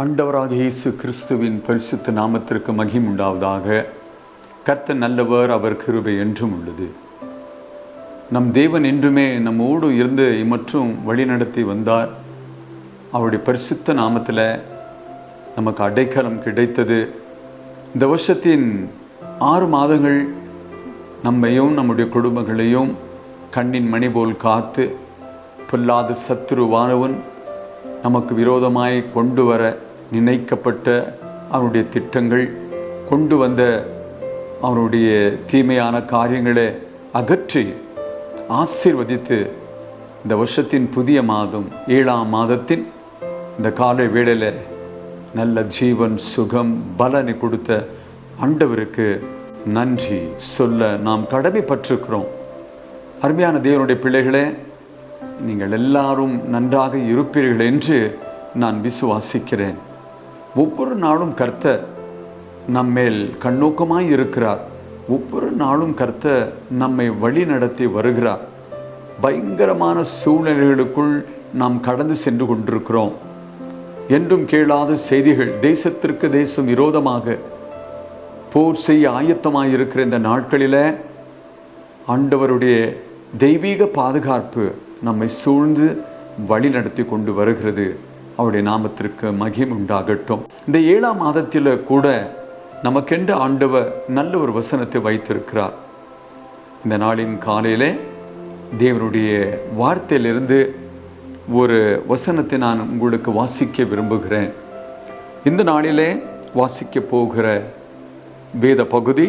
ஆண்டவராகிய இயேசு கிறிஸ்துவின் பரிசுத்த நாமத்திற்கு மகிமை உண்டாவதாக. கர்த்தர் நல்லவர், அவர் கிருபை என்றும் உள்ளது. நம் தேவன் என்றுமே நம்மோடு இருந்து மற்றும் வழிநடத்தி வந்தார். அவருடைய பரிசுத்த நாமத்தில் நமக்கு அடைக்கலம் கிடைத்தது. இந்த வருஷத்தின் 6 மாதங்கள் நம்மையும் நம்முடைய குடும்பங்களையும் கண்ணின் மணி போல் காத்து, பொல்லாத சத்துருவானவன் நமக்கு விரோதமாய் கொண்டு வர நினைக்கப்பட்ட அவனுடைய திட்டங்கள், கொண்டு வந்த அவனுடைய தீமையான காரியங்களை அகற்றி ஆசீர்வதித்து இந்த வருஷத்தின் புதிய மாதம் 7ஆம் மாதத்தின் இந்த காலை வேளையில் நல்ல ஜீவன், சுகம், பலனை கொடுத்த ஆண்டவருக்கு நன்றி சொல்ல நாம் கடமைப்பட்டிருக்கிறோம். அருமையான தேவனுடைய பிள்ளைகளே, நீங்கள் எல்லாரும் நன்றாக இருப்பீர்கள் என்று நான் விசுவாசிக்கிறேன். ஒவ்வொரு நாளும் கர்த்தர் நம்மேல் கண்ணோக்கமாய் இருக்கிறார். ஒவ்வொரு நாளும் கர்த்தர் நம்மை வழி நடத்தி வருகிறார். பயங்கரமான சூழ்நிலைகளுக்குள் நாம் கடந்து சென்று கொண்டிருக்கிறோம். என்றும் கேளாத செய்திகள், தேசத்திற்கு தேசம் விரோதமாக போர் செய்ய ஆயத்தமாக இருக்கிற இந்த நாட்களில் ஆண்டவருடைய தெய்வீக பாதுகாப்பு நம்மை சூழ்ந்து வழி நடத்தி கொண்டு வருகிறது. அவருடைய நாமத்திற்கு மகிமை உண்டாகட்டும். இந்த 7ஆம் மாதத்தில் கூட நமக்கென்று ஆண்டவர் நல்ல ஒரு வசனத்தை வைத்திருக்கிறார். இந்த நாளின் காலையில் தேவனுடைய வார்த்தையிலிருந்து ஒரு வசனத்தை நான் உங்களுக்கு வாசிக்க விரும்புகிறேன். இந்த நாளிலே வாசிக்க போகிற வேத பகுதி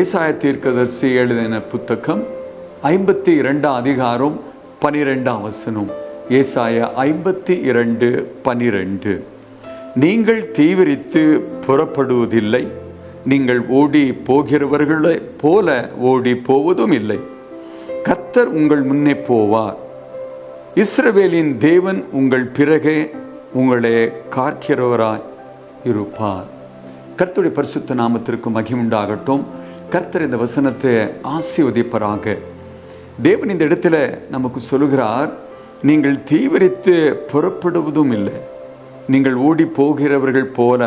ஏசாயா தீர்க்கதரிசி எழுதின புத்தகம் 52ஆம் அதிகாரம் 12ஆம் வசனம். ஏசாயா 52:12. நீங்கள் தீவிரித்து புறப்படுவதில்லை, நீங்கள் ஓடி போகிறவர்களை போல ஓடி போவதும் இல்லை. கர்த்தர் உங்கள் முன்னே போவார், இஸ்ரவேலின் தேவன் உங்கள் பிறகே உங்களை காக்கிறவராய் இருப்பார். கர்த்தருடைய பரிசுத்த நாமத்திற்கு மகிமை உண்டாகட்டும். கர்த்தர் இந்த வசனத்தை ஆசீர்வதிப்பாராக. தேவன் இந்த இடத்துல நமக்கு சொல்லுகிறார், நீங்கள் தீவிரித்து புறப்படுவதும் இல்லை, நீங்கள் ஓடி போகிறவர்கள் போல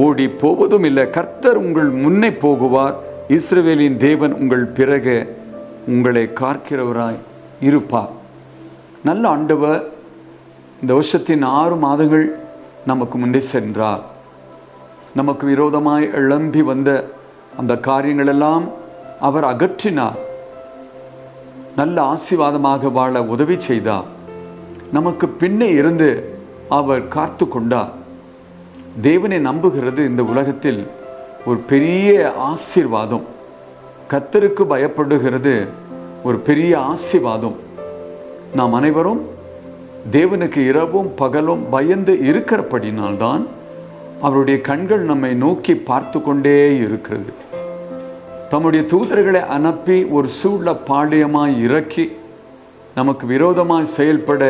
ஓடி போவதும் இல்லை. கர்த்தர் உங்கள் முன்னே போகுவார், இஸ்ரவேலின் தேவன் உங்கள் பிறகு உங்களை காக்கிறவராய் இருப்பார். நல்ல ஆண்டவர் இந்த வருஷத்தின் 6 மாதங்கள் நமக்கு முன்னே சென்றார். நமக்கு விரோதமாய் எழும்பி வந்த அந்த காரியங்களெல்லாம் அவர் அகற்றினார். நல்ல ஆசீர்வாதமாக வாழ உதவி செய்தார். நமக்கு பின்னே இருந்து அவர் காத்து கொண்டார். தேவனை நம்புகிறது இந்த உலகத்தில் ஒரு பெரிய ஆசீர்வாதம். கர்த்தருக்கு பயப்படுகிறது ஒரு பெரிய ஆசீர்வாதம். நாம் அனைவரும் தேவனுக்கு இரவும் பகலும் பயந்து இருக்கிறபடினால்தான் அவருடைய கண்கள் நம்மை நோக்கி பார்த்து கொண்டே இருக்கிறது. தம்முடைய தூதர்களை அனுப்பி ஒரு சூழ பாளையமாய் இறக்கி நமக்கு விரோதமாய் செயல்பட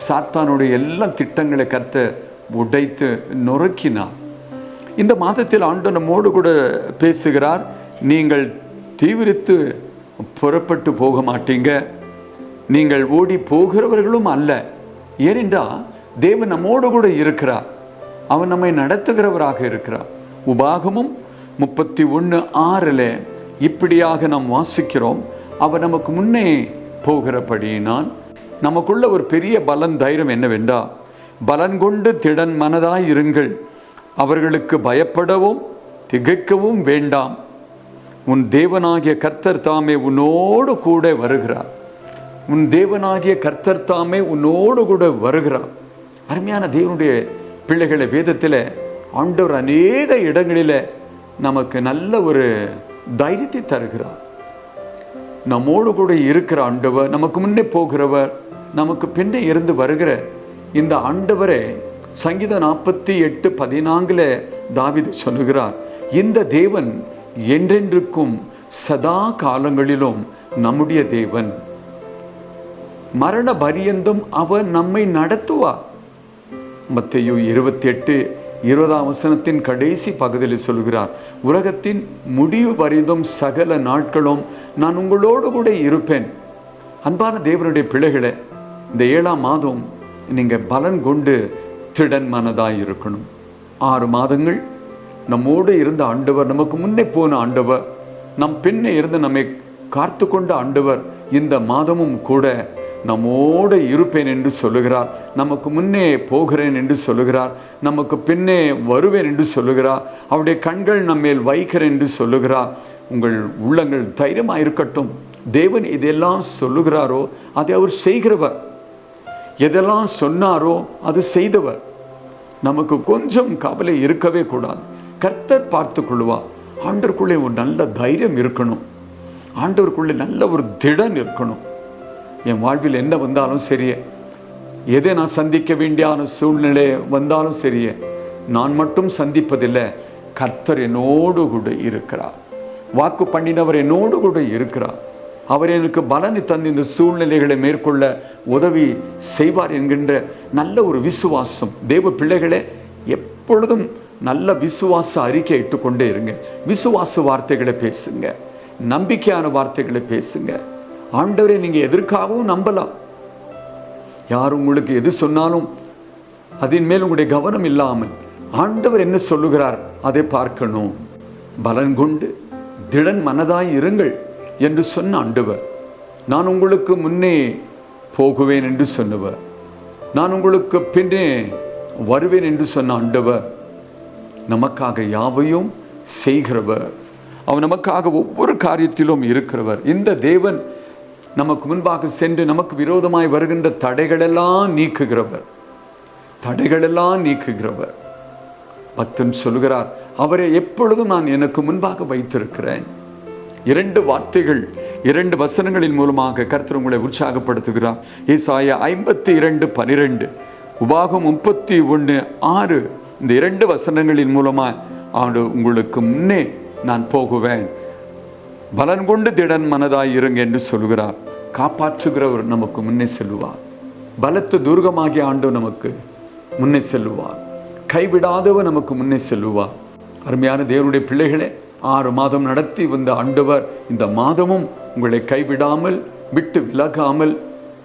சாத்தானுடைய எல்லா திட்டங்களை கர்த்தர் உடைத்து நொறுக்கினார். இந்த மாதத்தில் ஆண்டவர் நம்மோடு கூட பேசுகிறார். நீங்கள் தீவிரித்து புறப்பட்டு போக மாட்டீங்க, நீங்கள் ஓடி போகிறவர்களும் அல்ல. ஏனென்றால் தேவன் நம்மோடு கூட இருக்கிறார். அவன் நம்மை நடத்துகிறவராக இருக்கிறார். உபாகமும் 31:6 இப்படியாக நாம் வாசிக்கிறோம், அவர் நமக்கு முன்னே போகிறபடியினால் நமக்குள்ள ஒரு பெரிய பலன், தைரியம் என்னவென்றால், பலன் கொண்டு திடன் மனதாய் இருங்கள், அவர்களுக்கு பயப்படவும் திகைக்கவும் வேண்டாம், உன் தேவனாகிய கர்த்தர் தாமே உன்னோடு கூட வருகிறார். உன் தேவனாகிய கர்த்தர் தாமே உன்னோடு கூட வருகிறார். அருமையான தேவனுடைய பிள்ளைகளை, வேதத்தில் ஆண்டவர் அநேக இடங்களில் நமக்கு நல்ல ஒரு தைரியத்தை தருகிறார். நம்மோடு கூட இருக்கிற ஆண்டவர், நமக்கு முன்னே போகிறவர், நமக்கு பின்னே இருந்து வருகிற இந்த ஆண்டவரை சங்கீதம் 48:14 தாவீது சொல்லுகிறார், இந்த தேவன் என்றென்றுக்கும் சதா காலங்களிலும் நம்முடைய தேவன், மரண பரியந்தம் அவர் நம்மை நடத்துவார். மத்தேயு 28:20 வசனத்தின் கடைசி பகுதியில் சொல்கிறார், உலகத்தின் முடிவு வரைந்தும் சகல நாட்களும் நான் உங்களோடு கூட இருப்பேன். அன்பான தேவனுடைய பிள்ளைகளை, இந்த 7ஆம் மாதம் நீங்கள் பலன் கொண்டு திடன் மனதாய் இருக்கணும். 6 மாதங்கள் நம்மோடு இருந்த ஆண்டவர், நமக்கு முன்னே போன ஆண்டவர், நம் பின்னே இருந்து நம்மை காத்து கொண்ட ஆண்டவர் இந்த மாதமும் கூட நம்மோடு இருப்பேன் என்று சொல்லுகிறார். நமக்கு முன்னே போகிறேன் என்று சொல்லுகிறார். நமக்கு பின்னே வருவேன் என்று சொல்லுகிறார். அவருடைய கண்கள் நம்மேல் வைக்கிறேன் என்று சொல்லுகிறார். உங்கள் உள்ளங்கள் தைரியமாக இருக்கட்டும். தேவன் இதெல்லாம் சொல்லுகிறாரோ அதை அவர் செய்கிறவர். எதெல்லாம் சொன்னாரோ அது செய்தவர். நமக்கு கொஞ்சம் கவலை இருக்கவே கூடாது. கர்த்தர் பார்த்து கொள்வார். ஆண்டவருக்குள்ளே ஒரு நல்ல தைரியம் இருக்கணும். ஆண்டவருக்குள்ளே நல்ல ஒரு திடன் இருக்கணும். என் வாழ்வில் என்ன வந்தாலும் சரியே, எதை நான் சந்திக்க வேண்டிய சூழ்நிலை வந்தாலும் சரியே, நான் மட்டும் சந்திப்பதில்லை, கர்த்தர் என்னோடு கூட இருக்கிறார். வாக்கு பண்ணினவர் என்னோடு கூட இருக்கிறார். அவர் எனக்கு பலனை தந்து இந்த சூழ்நிலைகளை மேற்கொள்ள உதவி செய்வார் என்கின்ற நல்ல ஒரு விசுவாசம். தேவ பிள்ளைகளே, எப்பொழுதும் நல்ல விசுவாச அறிக்கை இட்டுக்கொண்டே இருங்க. விசுவாச வார்த்தைகளை பேசுங்க. நம்பிக்கையான வார்த்தைகளை பேசுங்க. ஆண்டவரை நீங்க எதற்காகவும் நம்பலாம். யார் உங்களுக்கு எது சொன்னாலும் அதன் மேல் உங்களுடைய கவனம் இல்லாமல் ஆண்டவர் என்ன சொல்லுகிறார் அதை பார்க்கணும். பலன் கொண்டு திடன் மனதாய் இருங்கள் என்று சொன்ன ஆண்டவர், நான் உங்களுக்கு முன்னே போகுவேன் என்று சொன்னவர், நான் உங்களுக்கு பின்னே வருவேன் என்று சொன்ன ஆண்டவர், நமக்காக யாவையும் செய்கிறவர். அவர் நமக்காக ஒவ்வொரு காரியத்திலும் இருக்கிறவர். இந்த தேவன் நமக்கு முன்பாக சென்று நமக்கு விரோதமாய் வருகின்ற தடைகளெல்லாம் நீக்குகிறவர். தடைகளெல்லாம் நீக்குகிறவர். பக்தன் சொல்கிறார், அவரை எப்பொழுதும் நான் எனக்கு முன்பாக வைத்திருக்கிறேன். 2 வார்த்தைகள், 2 வசனங்களின் மூலமாக கர்த்தர் உங்களை உற்சாகப்படுத்துகிறார். ஏசாயா 52:12, உபாகம் 31:6, இந்த 2 வசனங்களின் மூலமாக அவர் உங்களுக்கு முன்னே நான் போகுவேன், பலன் கொண்டு திடன் மனதாய் இருங்க என்று சொல்கிறார். காப்பாற்றுகிறவர் நமக்கு முன்னே செல்லுவார். பலத்த துர்கமாகிய ஆண்டவர் நமக்கு முன்னே செல்லுவார். கைவிடாதவர் நமக்கு முன்னே செல்லுவார். அருமையான தேவனுடைய பிள்ளைகளே, 6 மாதம் நடத்தி வந்த ஆண்டவர் இந்த மாதமும் உங்களை கைவிடாமல் விட்டு விலகாமல்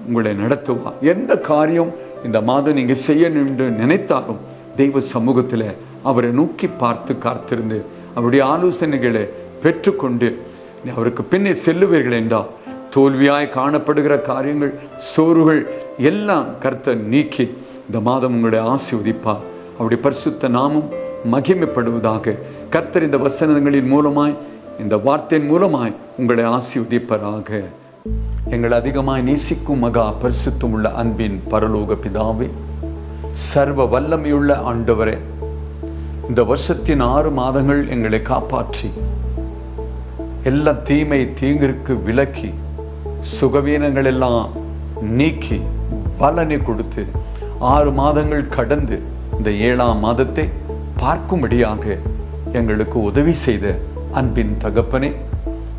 உங்களை நடத்துவார். எந்த காரியம் இந்த மாதம் நீங்க செய்யணும் என்று நினைத்தாலும் தெய்வ சமூகத்தில் அவரை நோக்கி பார்த்து காத்திருந்து அவருடைய ஆலோசனைகளை பெற்றுக்கொண்டு அவருக்கு பின்னே செல்லுவீர்கள் என்றால் தோல்வியாய் காணப்படுகிற காரியங்கள், சோறுகள் எல்லாம் கர்த்தர் நீக்கி இந்த மாதம் உங்களுடைய ஆசீர்வதிப்பார். அவருடைய பரிசுத்த நாமம் மகிமைப்படுவதாக. கர்த்தர் இந்த வசனங்களின் மூலமாய், இந்த வார்த்தையின் மூலமாய் உங்களை ஆசீர்வதிப்பராக. எங்கள் அதிகமாய் நேசிக்கும் மகா பரிசுத்தம் உள்ள அன்பின் பரலோக பிதாவே, சர்வ வல்லமையுள்ள ஆண்டவரே, இந்த வருஷத்தின் 6 மாதங்கள் எங்களை காப்பாற்றி எல்லா தீமை தீங்கிற்கு விலக்கி சுகவீனங்கள் எல்லாம் நீக்கி பலனை கொடுத்து 6 மாதங்கள் கடந்து இந்த 7ஆம் மாதத்தை பார்க்கும்படியாக எங்களுக்கு உதவி செய்த அன்பின் தகப்பனே,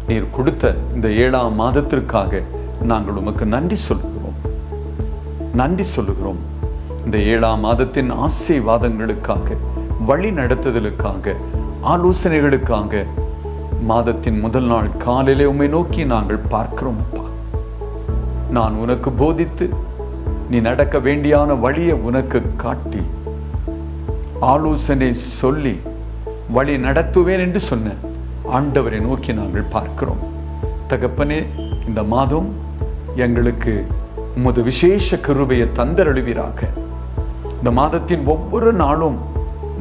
நீர் கொடுத்த இந்த 7ஆம் மாதத்திற்காக நாங்கள் உமக்கு நன்றி சொல்லுகிறோம். நன்றி சொல்லுகிறோம். இந்த 7ஆம் மாதத்தின் ஆசீர்வாதங்களுக்காக, வழி நடத்துதலுக்காக, ஆலோசனைகளுக்காக மாதத்தின் முதல் நாள் காலையிலே உம்மை நோக்கி நாங்கள் பார்க்கிறோம். அப்பா, நான் உனக்கு போதித்து நீ நடக்க வேண்டியான வழியை உனக்கு காட்டி ஆலோசனை சொல்லி வழி நடத்துவேன் என்று சொன்ன ஆண்டவரை நோக்கி நாங்கள் பார்க்கிறோம். தகப்பனே, இந்த மாதம் எங்களுக்கு உமது விசேஷ கிருபையை தந்தருளுவீராக. இந்த மாதத்தின் ஒவ்வொரு நாளும்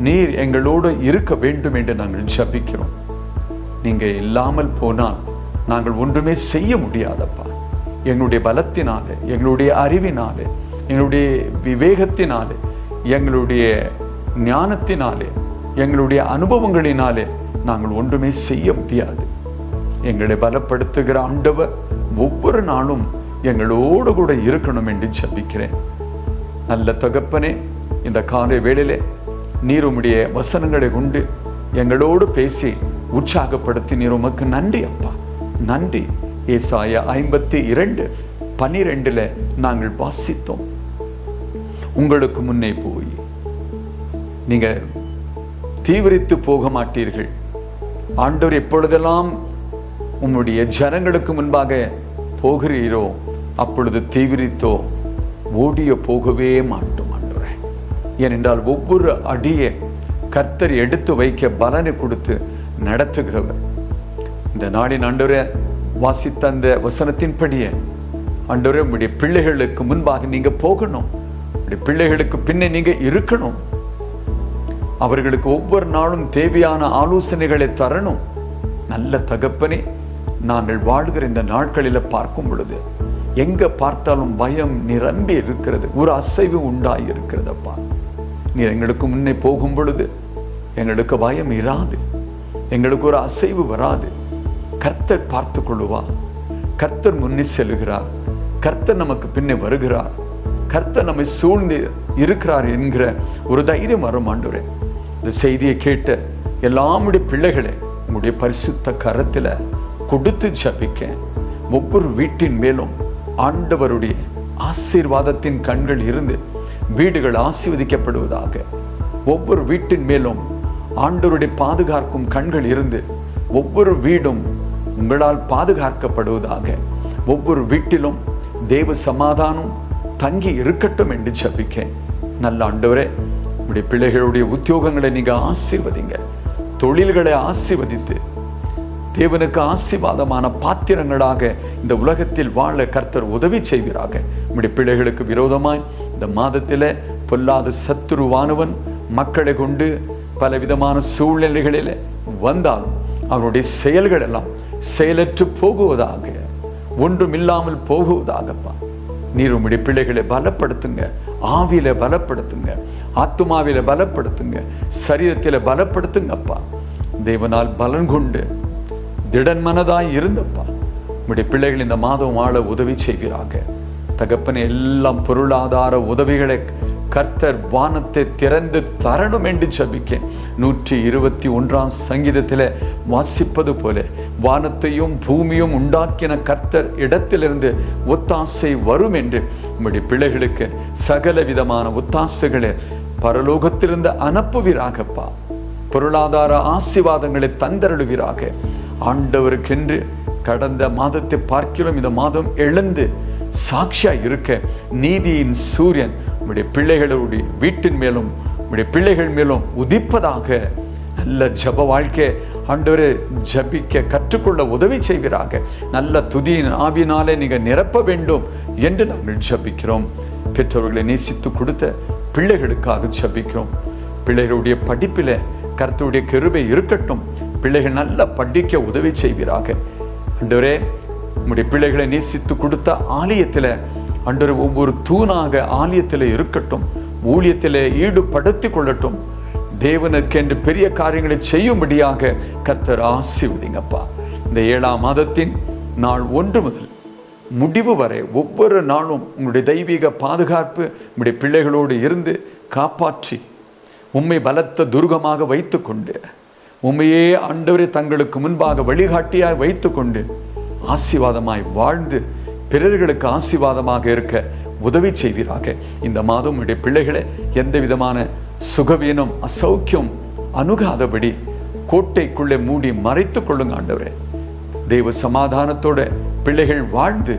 நீர் எங்களோடு இருக்க வேண்டும் என்று நாங்கள் ஜெபிக்கிறோம். நீங்க இல்லாமல் போனால் நாங்கள் ஒன்றுமே செய்ய முடியாதப்பா. எங்களுடைய பலத்தினாலே, எங்களுடைய அறிவினாலே, எங்களுடைய விவேகத்தினாலே, எங்களுடைய ஞானத்தினாலே, எங்களுடைய அனுபவங்களினாலே நாங்கள் ஒன்றுமே செய்ய முடியாது. எங்களை பலப்படுத்துகிற ஆண்டவர் ஒவ்வொரு நாளும் எங்களோடு கூட இருக்கணும் என்று ஜெபிக்கிறேன். நல்ல தகப்பனே, இந்த காலை வேளையிலே நீர் உம்முடைய வசனங்களை கொண்டு எங்களோடு பேசி உற்சாகப்படுத்தி நீர் உமக்கு நன்றி அப்பா, நன்றி. ஏசாயா 52:12 நாங்கள் வாசித்தோம். உங்களுக்கு முன்னே போய் நீங்க தீவிரித்து போக மாட்டீர்கள். ஆண்டவர் எப்பொழுதெல்லாம் உம்முடைய ஜனங்களுக்கு முன்பாக போகிறீரோ அப்பொழுது தீவிரித்தோ ஓடிய போகவே மாட்டோம். ஆண்டவரே, ஏனென்றால் ஒவ்வொரு அடியை கர்த்தர் எடுத்து வைக்க பலனை கொடுத்து நடத்துகிறவர். இந்த நாளின் ஆண்டவரே வாசித்த அந்த வசனத்தின்படியே ஆண்டவரே உம்முடைய பிள்ளைகளுக்கு முன்பாக நீங்க போகணும், உம்முடைய பிள்ளைகளுக்கு பின்னே நீங்க இருக்கணும், அவர்களுக்கு ஒவ்வொரு நாளும் தேவையான ஆலோசனைகளை தரணும். நல்ல தகப்பனே, நாங்கள் வாழ்கிற இந்த நாட்களில் பார்க்கும் பொழுது எங்க பார்த்தாலும் பயம் நிரம்பி இருக்கிறது, ஒரு அசைவு உண்டாகி இருக்கிறதப்பா. நீர் எங்களுக்கு முன்னே போகும் பொழுது எங்களுக்கு பயம் இராது, எங்களுக்கு ஒரு அசைவு வராது. கர்த்தர் பார்த்து கொள்ளுவார், கர்த்தர் முன்னே செல்கிறார், கர்த்தர் நமக்கு பின்னே வருகிறார், கர்த்தர் நம்மை சூழ்ந்து இருக்கிறார் என்கிற ஒரு தைரியம் வரும். ஆண்டவரே, இந்த செய்தியை கேட்ட எல்லாமுடைய பிள்ளைகளை உங்களுடைய பரிசுத்த கரத்தில் கொடுத்து ஜபிக்க, ஒவ்வொரு வீட்டின் மேலும் ஆண்டவருடைய ஆசீர்வாதத்தின் கண்கள் இருந்து வீடுகள் ஆசீர்வதிக்கப்படுவதாக. ஒவ்வொரு வீட்டின் மேலும் ஆண்டவருடைய பாதுகாக்கும் கண்கள் இருந்து ஒவ்வொரு வீடும் உங்களால் பாதுகாக்கப்படுவதாக. ஒவ்வொரு வீட்டிலும் தேவ சமாதானம் தங்கி இருக்கட்டும் என்று ஜபிக்க. நல்ல ஆண்டவரே, உங்களுடைய பிள்ளைகளுடைய உத்தியோகங்களை நீங்க ஆசீர்வதிங்க, தொழில்களை ஆசீர்வதித்து தேவனுக்கு ஆசீர்வாதமான பாத்திரங்களாக இந்த உலகத்தில் வாழ கர்த்தர் உதவி செய்வீராக. நம்முடைய பிள்ளைகளுக்கு விரோதமாய் இந்த மாதத்தில் பொல்லாத சத்துருவானவன் மக்களை கொண்டு பலவிதமான சூழ்நிலைகளில் வந்தாலும் அவருடைய செயல்கள் எல்லாம் செயலற்று போகுவதாக, ஒன்றும் இல்லாமல் போகுவதாகப்பா. நீர் உம்முடைய பிள்ளைகளை பலப்படுத்துங்க, ஆவியில பலப்படுத்துங்க, ஆத்துமாவில பலப்படுத்துங்க, சரீரத்தில பலப்படுத்துங்கப்பா. தேவனால் பலன் கொண்டு திடன் மனதாய் இருந்தப்பா உம்முடைய பிள்ளைகள் இந்த மாதம் வாழ உதவி செய்வீராக. தகப்பனே, எல்லாம் பொருளாதார உதவிகளை கர்த்தர் வானத்தை திறந்து தரணும் என்று ஜபிக்க. 121 சங்கீதத்தில் வாசிப்பது போல வானத்தையும் பூமியும் உண்டாக்கின கர்த்தர் இடத்திலிருந்து ஒத்தாசை வரும் என்று உம்முடைய பிள்ளைகளுக்கு சகல விதமான ஒத்தாசைகளை பரலோகத்திலிருந்து அனுப்புவீராகப்பா. பொருளாதார ஆசீர்வாதங்களை தந்தருளுவீராக. ஆண்டவருக்கென்று கடந்த மாதத்தை பார்க்கிறோம், இந்த மாதம் எழுந்து சாட்சியா இருக்க நீதியின் சூரியன் உம்முடைய பிள்ளைகளுடைய வீட்டின் மேலும் உம்முடைய பிள்ளைகள் மேலும் உதிப்பதாக. நல்ல ஜப வாழ்க்கை ஆண்டவரே ஜபிக்க கற்றுக்கொள்ள உதவி செய்வீராக. நல்ல துதியின் ஆவியினாலே நீங்க நிரப்ப வேண்டும் என்று நாங்கள் ஜபிக்கிறோம். பெற்றோர்களை நேசித்து கொடுத்த பிள்ளைகளுக்காக ஜபிக்கிறோம். பிள்ளைகளுடைய படிப்பில கர்த்தருடைய கிருபை இருக்கட்டும், பிள்ளைகள் நல்லா படிக்க உதவி செய்வீராக. ஆண்டவரே, உம்முடைய பிள்ளைகளை நேசித்து கொடுத்த ஆலயத்தில் ஆண்டவரே ஒவ்வொரு தூணாக ஆலயத்தில் இருக்கட்டும், ஊழியத்தில் ஈடுபடுத்தி கொள்ளட்டும். தேவனுக்கென்று பெரிய காரியங்களை செய்யும்படியாக கர்த்தர் ஆசீர்வதிங்கப்பா. இந்த 7ஆம் மாதத்தின் நாள் 1 முதல் முடிவு வரை ஒவ்வொரு நாளும் உங்களுடைய தெய்வீக பாதுகாப்பு உங்களுடைய பிள்ளைகளோடு இருந்து காப்பாற்றி உம்மை பலத்த துர்கமாக வைத்துக்கொண்டு உம்மையே ஆண்டவரே தங்களுக்கு முன்பாக வழிகாட்டியாய் வைத்துக்கொண்டு ஆசீர்வாதமாய் வாழ்ந்து பிறர்களுக்கு ஆசீர்வாதமாக இருக்க உதவி செய்வீராக. இந்த மாதம் உடைய பிள்ளைகளை எந்த விதமான சுகவீனம் அசௌக்கியம் அணுகாதபடி கோட்டைக்குள்ளே மூடி மறைத்து கொள்ளுங்க ஆண்டவரே. தெய்வ சமாதானத்தோட பிள்ளைகள் வாழ்ந்து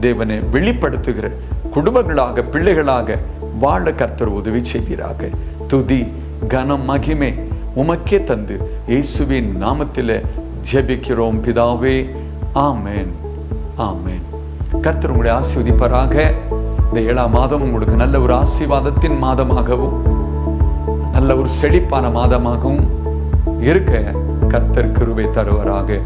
தேவனை வெளிப்படுத்துகிற குடும்பங்களாக பிள்ளைகளாக வாழ கர்த்தர் உதவி செய்வீராக. துதி கனம் மகிமை உமக்கே தந்து இயேசுவின் நாமத்தில் ஜெபிக்கிறோம் பிதாவே. ஆமேன், ஆமேன். கர்த்தர் உங்களை ஆசீர்வதிப்பாராக. இந்த 7ஆம் மாதம் உங்களுக்கு நல்ல ஒரு ஆசீர்வாதத்தின் மாதமாகவும் நல்ல ஒரு செழிப்பான மாதமாகவும் இருக்க கர்த்தர் கிருபை தருவாராக.